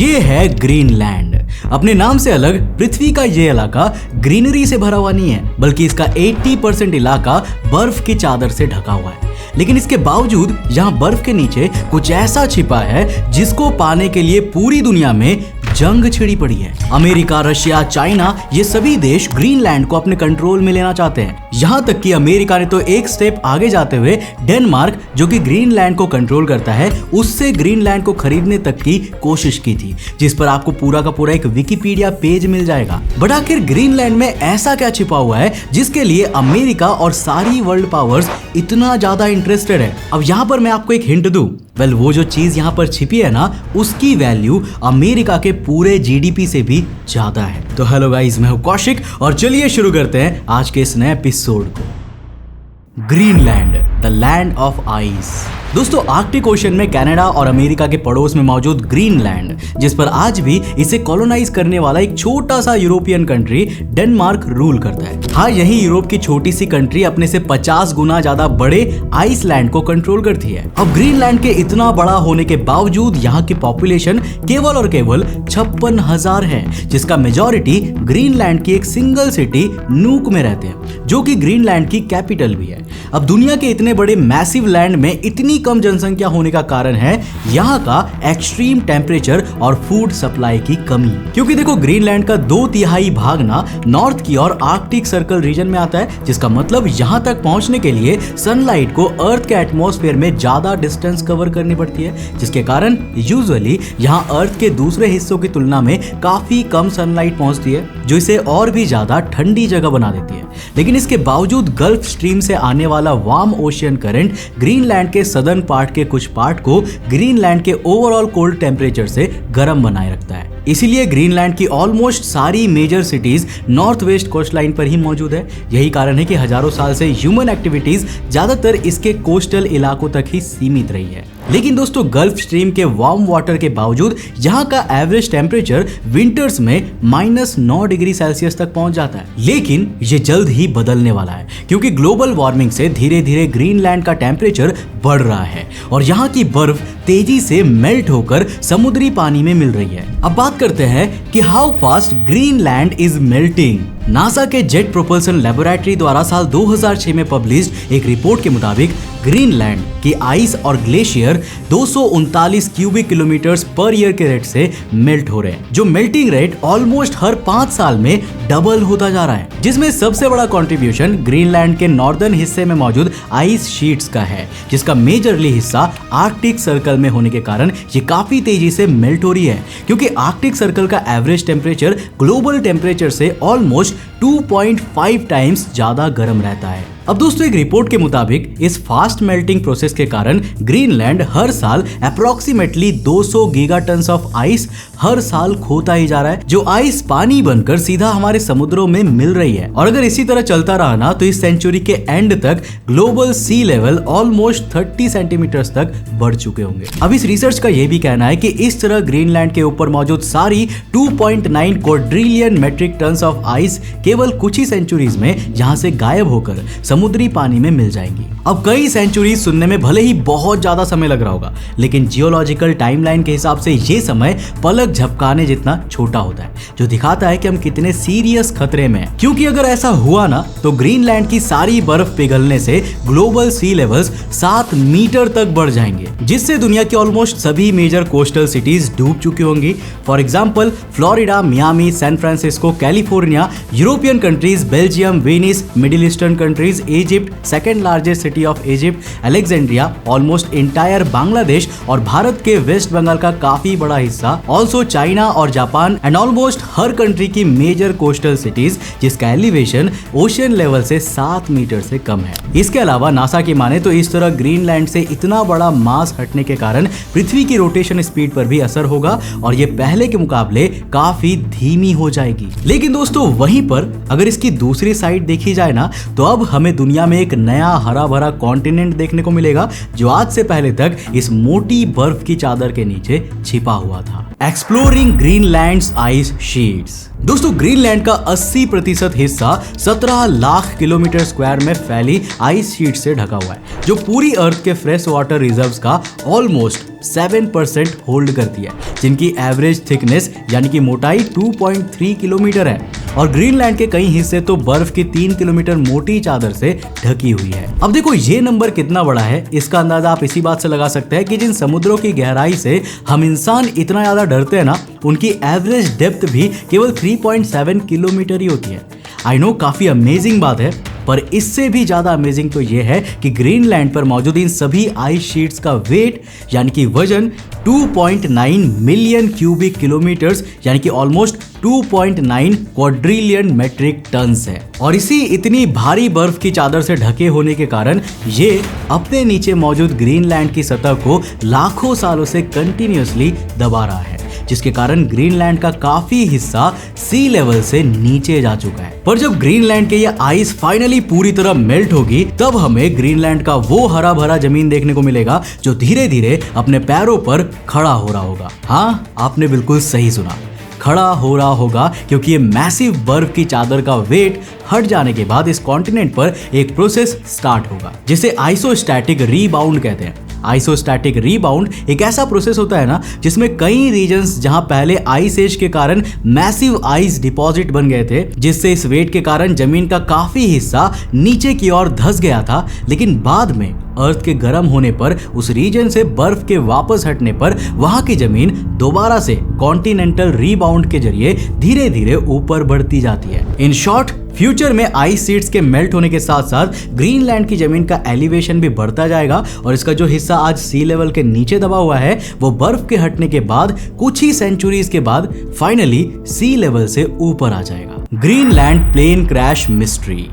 ये है ग्रीनलैंड। अपने नाम से अलग पृथ्वी का ये इलाका ग्रीनरी से भरा हुआ नहीं है, बल्कि इसका 80% इलाका बर्फ की चादर से ढका हुआ है। लेकिन इसके बावजूद यहाँ बर्फ के नीचे कुछ ऐसा छिपा है जिसको पाने के लिए पूरी दुनिया में जंग छिड़ी पड़ी है। अमेरिका, रशिया, चाइना ये सभी देश ग्रीनलैंड को अपने कंट्रोल में लेना चाहते हैं। यहाँ तक कि अमेरिका ने तो एक स्टेप आगे जाते हुए डेनमार्क, जो कि ग्रीनलैंड को कंट्रोल करता है, उससे ग्रीनलैंड को खरीदने तक की कोशिश की थी, जिस पर आपको पूरा का पूरा एक विकिपीडिया पेज मिल जाएगा। बट आखिर ग्रीनलैंड में ऐसा क्या छिपा हुआ है जिसके लिए अमेरिका और सारी वर्ल्ड पावर्स इतना ज्यादा इंटरेस्टेड है? अब यहाँ पर मैं आपको एक हिंट दूं। वो जो चीज यहाँ पर छिपी है ना, उसकी वैल्यू अमेरिका के पूरे जीडीपी से भी ज्यादा है। तो हेलो गाइस, मैं हूं कौशिक और चलिए शुरू करते हैं आज के इस नए एपिसोड को। Greenland, the land of ice. दोस्तों, आर्कटिक ओशन में कनाडा और अमेरिका के पड़ोस में मौजूद ग्रीनलैंड, जिस पर आज भी इसे कॉलोनाइज करने वाला एक छोटा सा यूरोपियन कंट्री डेनमार्क रूल करता है। हाँ, यही यूरोप की छोटी सी कंट्री अपने से 50 गुना ज्यादा बड़े आइसलैंड को कंट्रोल करती है। अब ग्रीनलैंड के इतना बड़ा होने के बावजूद यहाँ की पॉपुलेशन केवल और केवल 56,000 है, जिसका मेजॉरिटी ग्रीनलैंड की एक सिंगल सिटी नूक में रहते हैं, जो कि ग्रीनलैंड की कैपिटल भी है। अब दुनिया के इतने बड़े मैसिव लैंड में इतनी कम जनसंख्या होने का कारण है यहाँ का एक्सट्रीम टेम्परेचर और फूड सप्लाई की कमी। क्योंकि देखो, ग्रीनलैंड का 2/3 भाग ना नॉर्थ की और आर्कटिक सर्कल रीजन में आता है, जिसका मतलब यहाँ तक पहुँचने के लिए सनलाइट को अर्थ के एटमॉस्फेयर में ज्यादा डिस्टेंस कवर करनी पड़ती है, जिसके कारण यूजुअली यहाँ अर्थ के दूसरे हिस्सों की तुलना में काफी कम सनलाइट पहुँचती है, जो इसे और भी ज्यादा ठंडी जगह बना देती है। लेकिन इसके बावजूद गल्फ स्ट्रीम से आने वाला वार्म ओशियन करंट ग्रीनलैंड के सदर्न पार्ट के कुछ पार्ट को ग्रीनलैंड के ओवरऑल कोल्ड टेम्परेचर से गर्म बनाए रखता है। इसीलिए ग्रीनलैंड की ऑलमोस्ट सारी major cities north west coast line पर ही मौजूद है। यही कारण है कि हजारों साल से ह्यूमन एक्टिविटीज ज्यादातर इसके कोस्टल इलाकों तक ही सीमित रही है। लेकिन दोस्तों, गल्फ स्ट्रीम के वार्म वाटर के बावजूद यहाँ का एवरेज टेम्परेचर विंटर्स में -9 डिग्री सेल्सियस तक पहुंच जाता है। लेकिन ये जल्द ही बदलने वाला है, क्योंकि ग्लोबल वार्मिंग से धीरे धीरे ग्रीनलैंड का टेम्परेचर बढ़ रहा है और यहाँ की बर्फ तेजी से मेल्ट होकर समुद्री पानी में मिल रही है। अब बात करते हैं कि how fast Greenland is melting. NASA के जेट प्रोपल्सन लेबोरेटरी द्वारा साल 2006 में पब्लिश्ड एक रिपोर्ट के मुताबिक ग्रीनलैंड की आइस और glacier 239 cubic kilometres per year के रेट से मेल्ट हो रहे हैं, जो मेल्टिंग रेट ऑलमोस्ट हर 5 साल में डबल होता जा रहा है। जिसमें सबसे बड़ा कंट्रीब्यूशन ग्रीनलैंड के नॉर्दर्न हिस्से में मौजूद आइस शीट्स का है, जिसका मेजरली हिस्सा आर्कटिक सर्कल में होने के कारण ये काफी तेजी से मेल्ट हो रही है, क्योंकि आर्कटिक सर्कल का एवरेज टेम्परेचर ग्लोबल टेम्परेचर से ऑलमोस्ट 2.5 टाइम्स ज्यादा गर्म रहता है। अब दोस्तों, एक रिपोर्ट के मुताबिक इस फास्ट मेल्टिंग प्रोसेस के कारण ग्रीनलैंड हर साल अप्रोक्सीमेटली 200 गीगाटन्स ऑफ आइस हर साल खोता ही जा रहा है, जो आइस पानी बनकर सीधा हमारे समुद्रों में मिल रही है। और अगर इसी तरह चलता रहा ना, तो इस सेंचुरी के एंड तक ग्लोबल सी लेवल ऑलमोस्ट 30 सेंटीमीटर्स तक बढ़ चुके होंगे। अब इस रिसर्च का यह भी कहना है कि इस तरह ग्रीनलैंड के ऊपर मौजूद सारी 2.9 quadrillion metric tons of ice केवल कुछ ही सेंचुरीज में यहाँ से गायब होकर समुद्री पानी में मिल जाएंगी। अब कई सेंचुरी सुनने में भले ही बहुत ज्यादा समय लग रहा होगा, लेकिन जियोलॉजिकल टाइमलाइन के हिसाब से ये समय पलक झपकाने जितना छोटा होता है, जो दिखाता है कि हम कितने सीरियस खतरे में हैं। क्योंकि अगर ऐसा हुआ ना, तो ग्रीनलैंड की सारी बर्फ पिघलने से ग्लोबल सी लेवल्स 7 मीटर तक बढ़ जाएंगे, जिससे दुनिया की ऑलमोस्ट सभी मेजर कोस्टल सिटीज डूब चुकी होंगी। For example, Florida, Miami, San Francisco, California, European countries, Belgium, Venice, middle eastern countries, Egypt, second largest city of Egypt, Alexandria, almost entire Bangladesh और भारत के वेस्ट बंगाल का काफी बड़ा हिस्सा, ऑल्सो चाइना और जापान एंड ऑलमोस्ट हर कंट्री की मेजर कोस्टल सिटीज जिसका एलिवेशन ओशियन लेवल से 7 मीटर से कम है। इसके अलावा नासा की माने तो इस तरह ग्रीनलैंड से इतना बड़ा मास हटने के कारण पृथ्वी की रोटेशन स्पीड पर भी असर होगा और ये पहले के मुकाबले काफी धीमी हो जाएगी। लेकिन दोस्तों, वहीं पर अगर इसकी दूसरी साइड देखी जाए ना, तो अब हमें दुनिया में एक नया हरा भरा भरा कॉन्टिनेंट देखने को मिलेगा जो आज से पहले तक इस मोटी बर्फ की चादर के नीचे छिपा हुआ था। Exploring Greenlands ice sheets. दोस्तों, ग्रीनलैंड का 80% हिस्सा 17 लाख किलोमीटर स्क्वायर में फैली आइस शीट से ढका हुआ है, जो पूरी अर्थ के फ्रेश वाटर रिजर्व्स का ऑलमोस्ट 7% होल्ड करती है, जिनकी एवरेज थिकनेस यानी कि मोटाई 2.3 किलोमीटर है। और ग्रीनलैंड के कई हिस्से तो बर्फ की 3 किलोमीटर मोटी चादर से ढकी हुई है। अब देखो, ये नंबर कितना बड़ा है इसका अंदाजा आप इसी बात से लगा सकते हैं कि जिन समुद्रों की गहराई से हम इंसान इतना ज्यादा डरते हैं ना, उनकी एवरेज डेप्थ भी केवल 3.7 किलोमीटर ही होती है। आई नो, काफी अमेजिंग बात है, पर इससे भी ज्यादा अमेजिंग तो यह है कि ग्रीनलैंड पर मौजूद इन सभी आइस शीट्स का वेट यानी कि वजन 2.9 मिलियन क्यूबिक किलोमीटर्स यानी कि ऑलमोस्ट 2.9 क्वाड्रिलियन मेट्रिक टन्स है। और इसी इतनी भारी बर्फ की चादर से ढके होने के कारण ये अपने नीचे मौजूद ग्रीनलैंड की सतह को लाखों सालों से कंटिन्यूअसली दबा रहा है, जिसके कारण ग्रीनलैंड का काफी हिस्सा सी लेवल से नीचे जा चुका है। पर जब ग्रीनलैंड के ये आइस फाइनली पूरी तरह मेल्ट होगी, तब हमें ग्रीनलैंड का वो हरा भरा जमीन देखने को मिलेगा जो धीरे धीरे अपने पैरों पर खड़ा हो रहा होगा। हाँ, आपने बिल्कुल सही सुना, खड़ा हो रहा होगा, क्योंकि ये मैसिव बर्फ की चादर का वेट हट जाने के बाद इस कॉन्टिनेंट पर एक प्रोसेस स्टार्ट होगा जिसे आइसोस्टैटिक रीबाउंड कहते हैं। आइसोस्टैटिक रीबाउंड एक ऐसा प्रोसेस होता है ना, जिसमें कई रीजन्स जहां पहले आइस एज के कारण मैसिव आइस डिपॉजिट बन गए थे, जिससे इस वेट के कारण जमीन का काफी हिस्सा नीचे की ओर धंस गया था, लेकिन बाद में अर्थ के गर्म होने पर उस रीजन से बर्फ के वापस हटने पर वहां की जमीन दोबारा से कॉन्टिनेंटल रीबाउंड के जरिए धीरे धीरे ऊपर बढ़ती जाती है। इन शॉर्ट, फ्यूचर में आइस शीट्स के मेल्ट होने के साथ साथ ग्रीनलैंड की जमीन का एलिवेशन भी बढ़ता जाएगा और इसका जो हिस्सा आज सी लेवल के नीचे दबा हुआ है, वो बर्फ के हटने के बाद कुछ ही सेंचुरीज के बाद फाइनली सी लेवल से ऊपर आ जाएगा। Greenland plane crash mystery.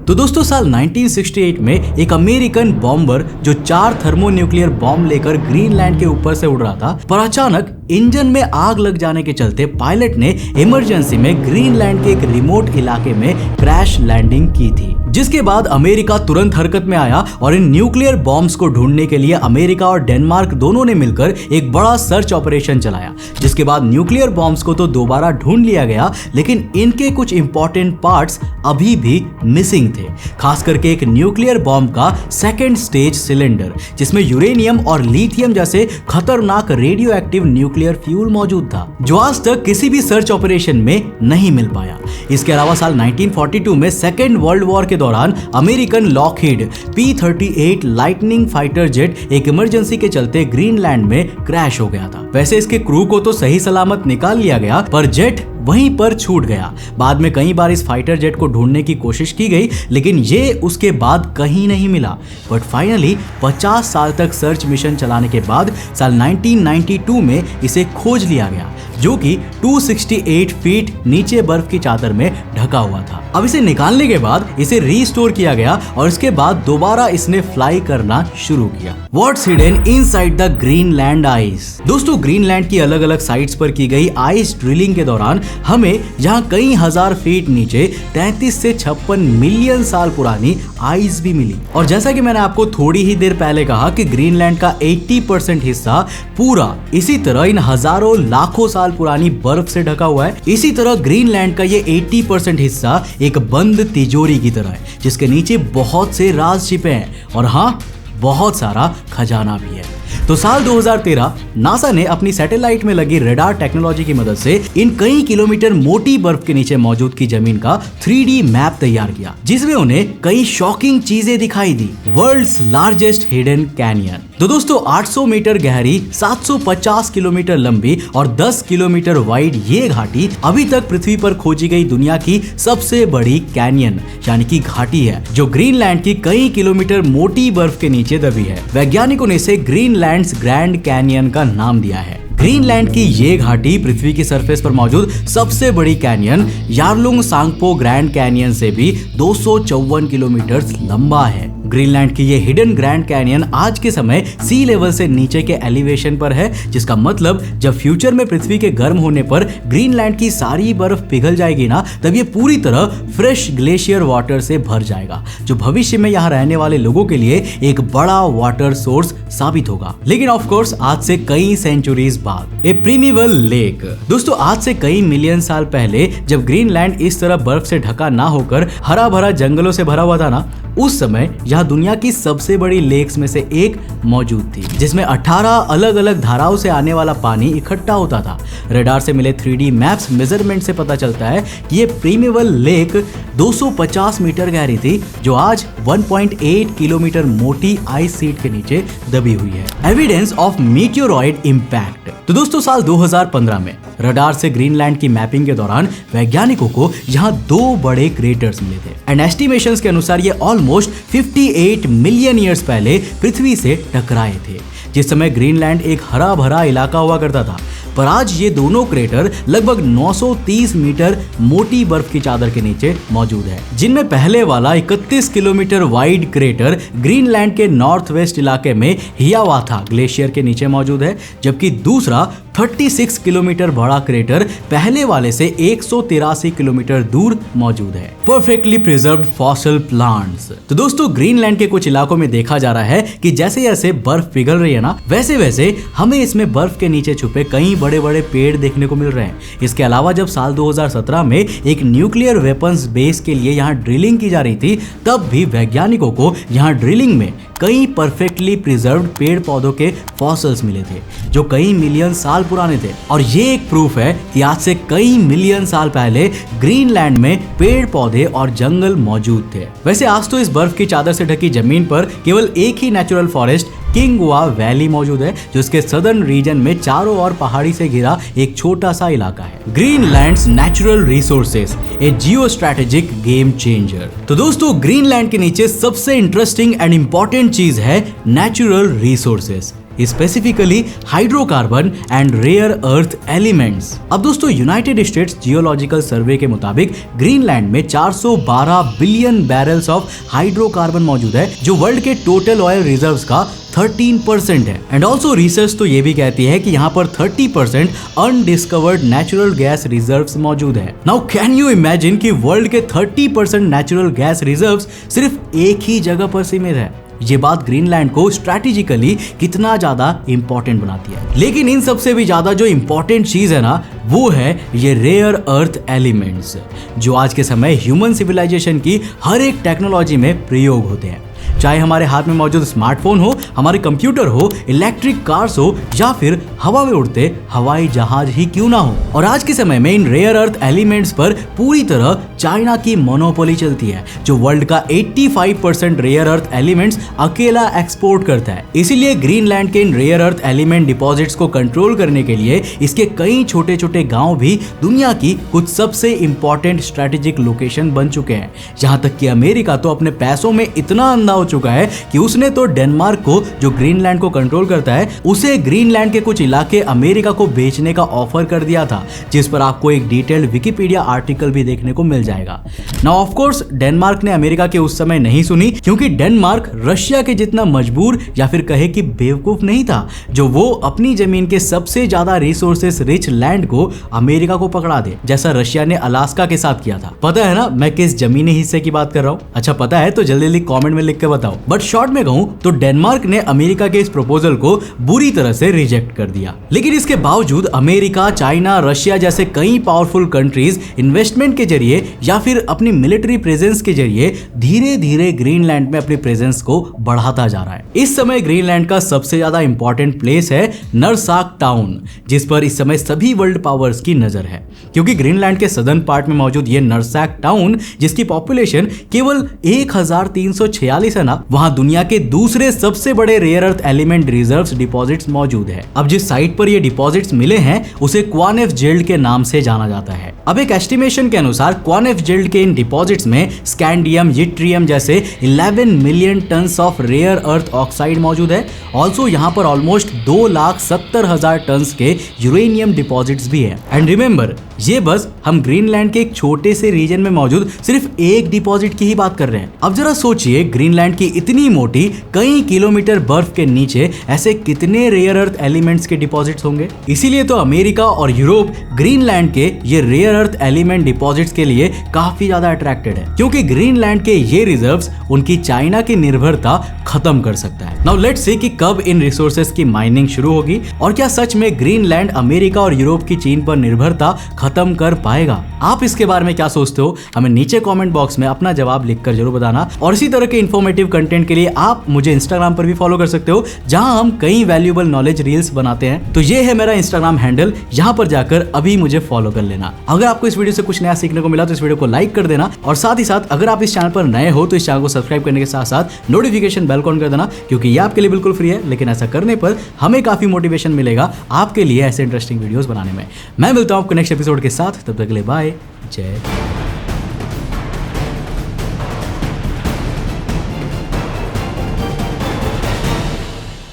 तो दोस्तों, साल 1968 में एक अमेरिकन बॉम्बर जो 4 थर्मोन्यूक्लियर बॉम्ब लेकर ग्रीनलैंड के ऊपर से उड़ रहा था, पर अचानक इंजन में आग लग जाने के चलते पायलट ने इमरजेंसी में ग्रीनलैंड के एक रिमोट इलाके में क्रैश लैंडिंग की थी, जिसके बाद अमेरिका तुरंत हरकत में आया और इन न्यूक्लियर बॉम्ब्स को ढूंढने के लिए अमेरिका और डेनमार्क दोनों ने मिलकर एक बड़ा सर्च ऑपरेशन चलाया। जिसके बाद न्यूक्लियर बॉम्ब्स को तो दोबारा ढूंढ लिया गया, लेकिन इनके कुछ इंपॉर्टेंट पार्ट्स अभी भी मिसिंग थे, खास करके एक न्यूक्लियर बॉम्ब का सेकेंड स्टेज सिलेंडर, जिसमें यूरेनियम और लिथियम जैसे खतरनाक रेडियो एक्टिव न्यूक्लियर फ्यूल मौजूद था, जो आज तक किसी भी सर्च ऑपरेशन में नहीं मिल पाया। इसके अलावा साल 1942 में सेकेंड वर्ल्ड वॉर के दौरान American Lockheed P-38 lightning fighter jet एक इमरजेंसी के चलते ग्रीनलैंड में क्रैश हो गया था। वैसे इसके क्रू को तो सही सलामत निकाल लिया गया, पर जेट वहीं पर छूट गया। बाद में कई बार इस फाइटर जेट को ढूंढने की कोशिश की गई, लेकिन ये उसके बाद कहीं नहीं मिला। बट फाइनली 50 साल तक सर्च मिशन चलाने के बाद साल 1992 में इसे खोज लिया गया, जो कि 268 फीट नीचे बर्फ की चादर में ढका हुआ था। अब इसे निकालने के बाद इसे रीस्टोर किया गया और इसके बाद दोबारा इसने फ्लाई करना शुरू किया। What's hidden inside the Greenland ice. दोस्तों, ग्रीनलैंड की अलग अलग साइट्स पर की गई आइस ड्रिलिंग के दौरान हमें यहाँ कई हजार फीट नीचे 33 से 56 मिलियन साल पुरानी आइस भी मिली। और जैसा कि मैंने आपको थोड़ी ही देर पहले कहा कि ग्रीनलैंड का 80% हिस्सा पूरा इसी तरह इन हजारों लाखों साल पुरानी बर्फ से ढका हुआ है, इसी तरह ग्रीनलैंड का ये 80% हिस्सा एक बंद तिजोरी की तरह है, जिसके नीचे बहुत से राज छिपे हैं और हाँ, बहुत सारा खजाना भी है। तो साल 2013 नासा ने अपनी सैटेलाइट में लगी रेडार टेक्नोलॉजी की मदद से इन कई किलोमीटर मोटी बर्फ के नीचे मौजूद की जमीन का 3D मैप तैयार किया, जिसमें उन्हें कई शॉकिंग चीजें दिखाई दी। World's largest hidden canyon. तो दोस्तों, 800 मीटर गहरी, 750 किलोमीटर लंबी और 10 किलोमीटर वाइड ये घाटी अभी तक पृथ्वी पर खोजी गई दुनिया की सबसे बड़ी कैनियन यानी कि घाटी है, जो ग्रीनलैंड की कई किलोमीटर मोटी बर्फ के नीचे दबी है। वैज्ञानिकों ने इसे ग्रीनलैंड्स ग्रैंड कैनियन का नाम दिया है। ग्रीनलैंड की ये घाटी पृथ्वी की सरफेस पर मौजूद सबसे बड़ी canyon Yarlung Tsangpo Grand Canyon से भी 254 किलोमीटर लंबा है। ग्रीनलैंड की ये हिडन ग्रैंड कैनियन आज के समय सी लेवल से नीचे के एलिवेशन पर है, जिसका मतलब जब फ्यूचर में पृथ्वी के गर्म होने पर ग्रीनलैंड की सारी बर्फ पिघल जाएगी ना, तब ये पूरी तरह फ्रेश ग्लेशियर वाटर से भर जाएगा, जो भविष्य में यहाँ रहने वाले लोगों के लिए एक बड़ा वाटर सोर्स साबित होगा। लेकिन ऑफ कोर्स आज से कई सेंचुरीज बाद ए प्रीमिवल लेक। दोस्तों आज से कई मिलियन साल पहले जब ग्रीनलैंड इस तरह बर्फ से ढका ना होकर हरा भरा जंगलों से भरा हुआ था ना, उस समय यहाँ दुनिया की सबसे बड़ी लेक्स में से एक मौजूद थी, जिसमें 18 अलग अलग धाराओं से आने वाला पानी इकट्ठा होता था। रडार से मिले 3D मैप्स मेजरमेंट से पता चलता है कि ये प्रीमिवल लेक 250 मीटर गहरी थी, जो आज 1.8 किलोमीटर मोटी आइस शीट के नीचे दबी हुई है। Evidence of meteoroid impact. तो दोस्तों साल 2015 में रडार से ग्रीनलैंड की मैपिंग के दौरान वैज्ञानिकों को यहाँ 2 बड़े क्रेटर्स मिले थे एंड एस्टिमेशंस के अनुसार ये ऑलमोस्ट 58 मिलियन ईयर्स पहले पृथ्वी से टकराए थे, जिस समय ग्रीनलैंड एक हरा भरा इलाका हुआ करता था। पर आज ये दोनों क्रेटर लगभग 930 मीटर मोटी बर्फ की चादर के नीचे मौजूद है, जिनमें पहले वाला 31 किलोमीटर वाइड क्रेटर ग्रीनलैंड के नॉर्थ वेस्ट इलाके में हियावाथा ग्लेशियर के नीचे मौजूद है, जबकि दूसरा 36 किलोमीटर बड़ा क्रेटर पहले वाले से 183 किलोमीटर दूर मौजूद है। Perfectly preserved fossil plants. तो दोस्तों ग्रीनलैंड के कुछ इलाकों में देखा जा रहा है कि जैसे जैसे बर्फ पिघल रही है ना, वैसे वैसे हमें इसमें बर्फ के नीचे छुपे कई बड़े बड़े पेड़ देखने को मिल रहे हैं। इसके अलावा जब साल 2017 में एक न्यूक्लियर वेपन्स बेस के लिए यहाँ ड्रिलिंग की जा रही थी, तब भी वैज्ञानिकों को यहाँ ड्रिलिंग में कई परफेक्टली प्रिजर्व्ड पेड़ पौधों के फॉसिल्स मिले थे, जो कई मिलियन साल पुराने थे। और ये एक प्रूफ है कि आज से कई मिलियन साल पहले ग्रीनलैंड में पेड़ पौधे और जंगल मौजूद थे। वैसे आज तो इस बर्फ की चादर से ढकी जमीन पर केवल एक ही नेचुरल फॉरेस्ट किंगवा वैली मौजूद है, जो इसके सदर्न रीजन में चारों ओर पहाड़ी से घिरा एक छोटा सा इलाका है। ग्रीनलैंड्स नेचुरल रिसोर्सेज, ए जियो स्ट्रैटेजिक गेम चेंजर। तो दोस्तों ग्रीनलैंड के नीचे सबसे इंटरेस्टिंग एंड इंपॉर्टेंट चीज है natural resources, specifically hydrocarbon and rare earth elements. अब दोस्तों यूनाइटेड स्टेट्स जियोलॉजिकल सर्वे के मुताबिक ग्रीनलैंड में 412 बिलियन बैरल्स ऑफ हाइड्रोकार्बन मौजूद है, जो वर्ल्ड के टोटल ऑयल रिजर्व्स का 13% है। एंड ऑल्सो रिसर्च तो ये भी कहती है कि यहाँ पर 30% अनडिस्कवर्ड नेचुरल गैस रिजर्व्स मौजूद है। नाउ कैन यू इमेजिन कि वर्ल्ड के 30% नेचुरल गैस रिजर्व्स सिर्फ एक ही जगह पर सीमित है। ये बात ग्रीनलैंड को स्ट्रैटेजिकली कितना ज्यादा इंपॉर्टेंट बनाती है। लेकिन इन सबसे भी ज्यादा जो इंपॉर्टेंट चीज है ना, वो है ये रेयर अर्थ एलिमेंट्स, जो आज के समय ह्यूमन सिविलाइजेशन की हर एक टेक्नोलॉजी में प्रयोग होते हैं। चाहे हमारे हाथ में मौजूद स्मार्टफोन हो, हमारे कंप्यूटर हो, इलेक्ट्रिक कार्स हो, या फिर हवा में उड़ते हवाई जहाज ही क्यों ना हो। और आज के समय में इन रेयर अर्थ एलिमेंट्स पर पूरी तरह चाइना की मोनोपोली चलती है, जो वर्ल्ड का 85% रेयर अर्थ एलिमेंट्स अकेला एक्सपोर्ट करता है। इसीलिए ग्रीनलैंड के इन रेयर अर्थ एलिमेंट डिपॉजिट्स को कंट्रोल करने के लिए इसके कई छोटे छोटे गांव भी दुनिया की कुछ सबसे इंपॉर्टेंट स्ट्रेटेजिक लोकेशन बन चुके हैं। यहाँ तक कि अमेरिका तो अपने पैसों में इतना अंधा हो चुका है कि उसने तो डेनमार्क को, जो ग्रीनलैंड को कंट्रोल करता है, उसे ग्रीनलैंड के कुछ इलाके अमेरिका को बेचने का ऑफर कर दिया था, जिस पर आपको एक डिटेल्ड विकिपीडिया आर्टिकल भी देखने को मिल जाएगा। नाउ ऑफ कोर्स डेनमार्क ने अमेरिका के उस समय नहीं सुनी, क्योंकि डेनमार्क रशिया के जितना मजबूर या फिर कहे कि बेवकूफ नहीं था, जो वो अपनी जमीन के सबसे ज्यादा रिसोर्सेस रिच लैंड को अमेरिका को पकड़ा दे, जैसा रशिया ने अलास्का के साथ किया था। पता है ना मैं किस जमीनी हिस्से की बात कर रहा हूँ? अच्छा पता है तो जल्दी जल्दी कमेंट में लिख के बताओ। बट शॉर्ट में कहूं तो डेनमार्क ने अमेरिका के इस प्रपोजल को बुरी तरह से रिजेक्ट कर दिया। लेकिन इसके बावजूद अमेरिका, चाइना, रशिया जैसे कई पावरफुल कंट्रीज इन्वेस्टमेंट के जरिए या फिर अपनी मिलिट्री प्रेजेंस के जरिए धीरे धीरे ग्रीनलैंड में अपनी प्रेजेंस को बढ़ाता जा रहा है। इस समय ग्रीनलैंड का सबसे ज्यादा इंपॉर्टेंट प्लेस है नरसाक टाउन, जिस पर इस समय सभी वर्ल्ड पावर्स की नजर है, क्योंकि ग्रीनलैंड के सदर्न पार्ट में मौजूद ये नरसाक टाउन, जिसकी पॉपुलेशन केवल 1346 है ना, वहां दुनिया के दूसरे सबसे बड़े rare earth element reserves deposits मौजूद है। अब जिस साइट पर ये डिपॉजिट्स मिले हैं उसे क्वानेफ जेल्ड के नाम से जाना जाता है। अब एक एस्टिमेशन के अनुसार क्वानेफ जेल्ड के इन डिपॉजिट्स में स्कैंडियम, यट्रियम जैसे 11 million tons of rare earth oxide मौजूद है। ऑल्सो यहाँ पर ऑलमोस्ट 2,70,000 टन्स के यूरेनियम डिपॉजिट्स भी है। एंड रिमेंबर, ये बस हम ग्रीनलैंड के एक छोटे से रीजन में मौजूद सिर्फ एक डिपॉजिट की ही बात कर रहे हैं। अब जरा सोचिए ग्रीनलैंड की कि इतनी मोटी कई किलोमीटर बर्फ के नीचे ऐसे कितने रेयर अर्थ एलिमेंट्स के डिपॉजिट्स होंगे। इसीलिए तो अमेरिका और यूरोप ग्रीनलैंड के ये रेयर अर्थ एलिमेंट डिपॉजिट्स के लिए काफी ज्यादा अट्रैक्टेड है, क्योंकि ग्रीनलैंड के ये रिजर्व्स उनकी चाइना की निर्भरता खत्म कर सकता है। नाउ लेट्स सी कि कब इन रिसोर्सेज की माइनिंग शुरू होगी और क्या सच में ग्रीनलैंड अमेरिका और यूरोप की चीन पर निर्भरता खत्म कर पाएगा। आप इसके बारे में क्या सोचते हो, हमें नीचे कमेंट बॉक्स में अपना जवाब लिखकर जरूर बताना। और इसी तरह के इन्फॉर्मेटिव कंटेंट के लिए आप मुझे इंस्टाग्राम पर भी फॉलो कर सकते हो, जहां हम कई वैल्यूएबल नॉलेज रील्स बनाते हैं। तो ये है मेरा इंस्टाग्राम हैंडल, यहां पर जाकर अभी मुझे फॉलो कर लेना। अगर आपको इस वीडियो से कुछ नया सीखने को मिला तो इस वीडियो को लाइक कर देना, और साथ ही साथ अगर आप इस चैनल पर नए हो तो इस चैनल को सब्सक्राइब करने के साथ साथ नोटिफिकेशन बेल ऑन कर देना, क्योंकि ये आपके लिए बिल्कुल फ्री है, लेकिन ऐसा करने पर हमें काफी मोटिवेशन मिलेगा आपके लिए ऐसे इंटरेस्टिंग वीडियोस बनाने में। मैं मिलता हूं आपको नेक्स्ट एपिसोड के साथ, तब तक के लिए बाय, जय।